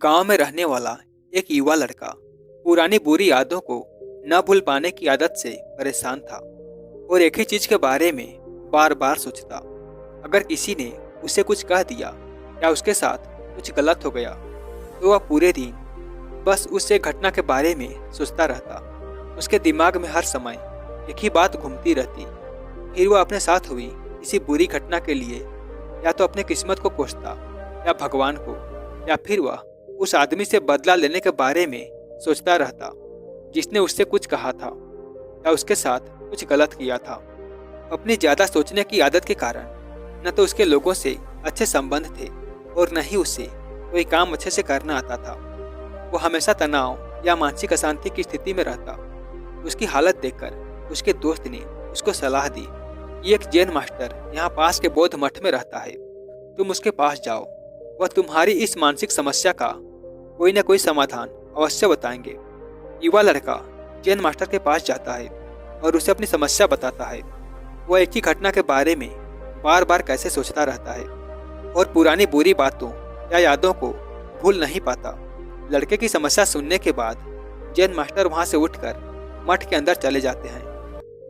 गांव में रहने वाला एक युवा लड़का पुरानी बुरी यादों को न भूल पाने की आदत से परेशान था और एक ही चीज के बारे में बार बार सोचता। अगर किसी ने उसे कुछ कह दिया या उसके साथ कुछ गलत हो गया तो वह पूरे दिन बस उस एक घटना के बारे में सोचता रहता। उसके दिमाग में हर समय एक ही बात घूमती रहती। फिर वह अपने साथ हुई किसी बुरी घटना के लिए या तो अपने किस्मत को कोसता या भगवान को, या फिर वह उस आदमी से बदला लेने के बारे में सोचता रहता जिसने उससे कुछ कहा था या उसके साथ कुछ गलत किया था। अपनी ज़्यादा सोचने की आदत के कारण न तो उसके लोगों से अच्छे संबंध थे और न ही उसे कोई काम अच्छे से करना आता था। वो हमेशा तनाव या मानसिक अशांति की स्थिति में रहता। उसकी हालत देखकर उसके दोस्त ने उसको सलाह दी कि एक जैन मास्टर यहाँ पास के बौद्ध मठ में रहता है, तुम उसके पास जाओ, वह तुम्हारी इस मानसिक समस्या का कोई न कोई समाधान अवश्य बताएंगे। युवा लड़का जैन मास्टर के पास जाता है और उसे अपनी समस्या बताता है। वह एक ही घटना के बारे में बार बार कैसे सोचता रहता है और पुरानी बुरी बातों या यादों को भूल नहीं पाता। लड़के की समस्या सुनने के बाद जैन मास्टर वहां से उठकर मठ के अंदर चले जाते हैं।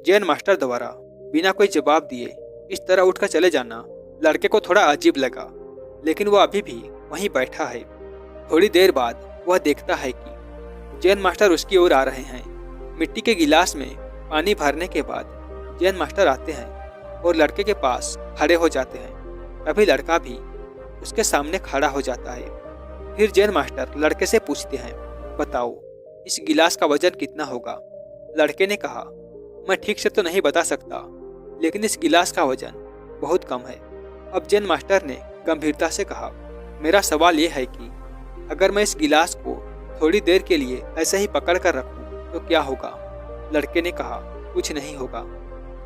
जैन मास्टर द्वारा बिना कोई जवाब दिए इस तरह उठकर चले जाना लड़के को थोड़ा अजीब लगा, लेकिन वह अभी भी वहीं बैठा है। थोड़ी देर बाद वह देखता है कि जैन मास्टर उसकी ओर आ रहे हैं। मिट्टी के गिलास में पानी भरने के बाद जैन मास्टर आते हैं और लड़के के पास खड़े हो जाते हैं। तभी लड़का भी उसके सामने खड़ा हो जाता है। फिर जैन मास्टर लड़के से पूछते हैं, बताओ इस गिलास का वजन कितना होगा? लड़के ने कहा, मैं ठीक से तो नहीं बता सकता, लेकिन इस गिलास का वजन बहुत कम है। अब जैन मास्टर ने गंभीरता से कहा, मेरा सवाल ये है कि अगर मैं इस गिलास को थोड़ी देर के लिए ऐसे ही पकड़ कर रखूं तो क्या होगा? लड़के ने कहा, कुछ नहीं होगा।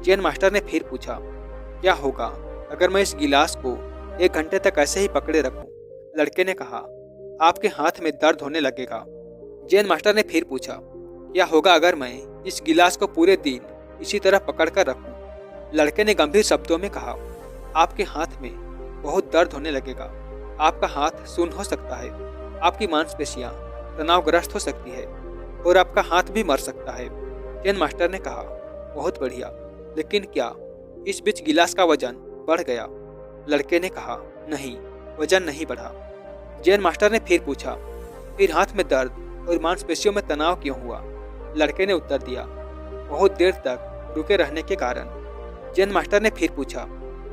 जैन मास्टर ने फिर पूछा, क्या होगा अगर मैं इस गिलास को 1 घंटे तक ऐसे ही पकड़े रखूं? लड़के ने कहा, आपके हाथ में दर्द होने लगेगा। जैन मास्टर ने फिर पूछा, क्या होगा अगर मैं इस गिलास को पूरे दिन इसी तरह पकड़ कर रखूं? लड़के ने गंभीर शब्दों में कहा, आपके हाथ में बहुत दर्द होने लगेगा, आपका हाथ सुन्न हो सकता है, आपकी मांसपेशियां तनावग्रस्त हो सकती है और आपका हाथ भी मर सकता है। जैन मास्टर ने कहा, बहुत बढ़िया, लेकिन क्या इस बीच गिलास का वजन बढ़ गया? लड़के ने कहा, नहीं, वजन नहीं बढ़ा। जैन मास्टर ने फिर पूछा, फिर हाथ में दर्द और मांसपेशियों में तनाव क्यों हुआ? लड़के ने उत्तर दिया, बहुत देर तक रुके रहने के कारण। जैन मास्टर ने फिर पूछा,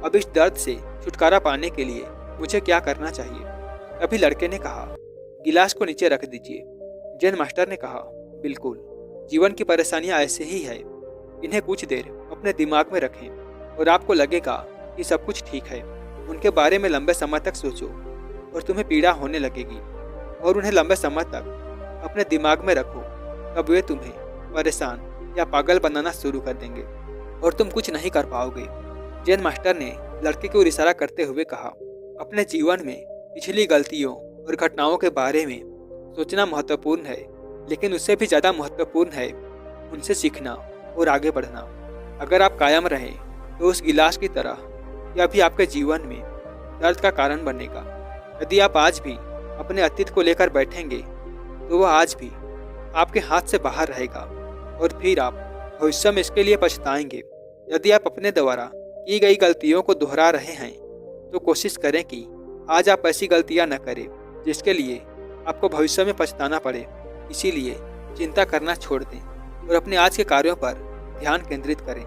अब इस दर्द से छुटकारा पाने के लिए मुझे क्या करना चाहिए? तभी लड़के ने कहा, गिलास को नीचे रख दीजिए। जैन मास्टर ने कहा, बिल्कुल, जीवन की परेशानियां ऐसे ही है, इन्हें कुछ देर अपने दिमाग में रखें और आपको लगेगा कि सब कुछ ठीक है। उनके बारे में लंबे समय तक सोचो और तुम्हें पीड़ा होने लगेगी, और उन्हें लंबे समय तक अपने दिमाग में रखो, तब वे तुम्हें परेशान या पागल बनाना शुरू कर देंगे और तुम कुछ नहीं कर पाओगे। जैन मास्टर ने लड़के की ओर इशारा करते हुए कहा, अपने जीवन में पिछली गलतियों और घटनाओं के बारे में सोचना महत्वपूर्ण है, लेकिन उससे भी ज़्यादा महत्वपूर्ण है उनसे सीखना और आगे बढ़ना। अगर आप कायम रहें तो उस गिलास की तरह यह भी आपके जीवन में दर्द का कारण बनेगा। यदि आप आज भी अपने अतीत को लेकर बैठेंगे तो वह आज भी आपके हाथ से बाहर रहेगा और फिर आप भविष्य में इसके लिए पछताएंगे। यदि आप अपने द्वारा की गई गलतियों को दोहरा रहे हैं तो कोशिश करें कि आज आप ऐसी गलतियां न करें जिसके लिए आपको भविष्य में पछताना पड़े। इसीलिए चिंता करना छोड़ दें और अपने आज के कार्यों पर ध्यान केंद्रित करें।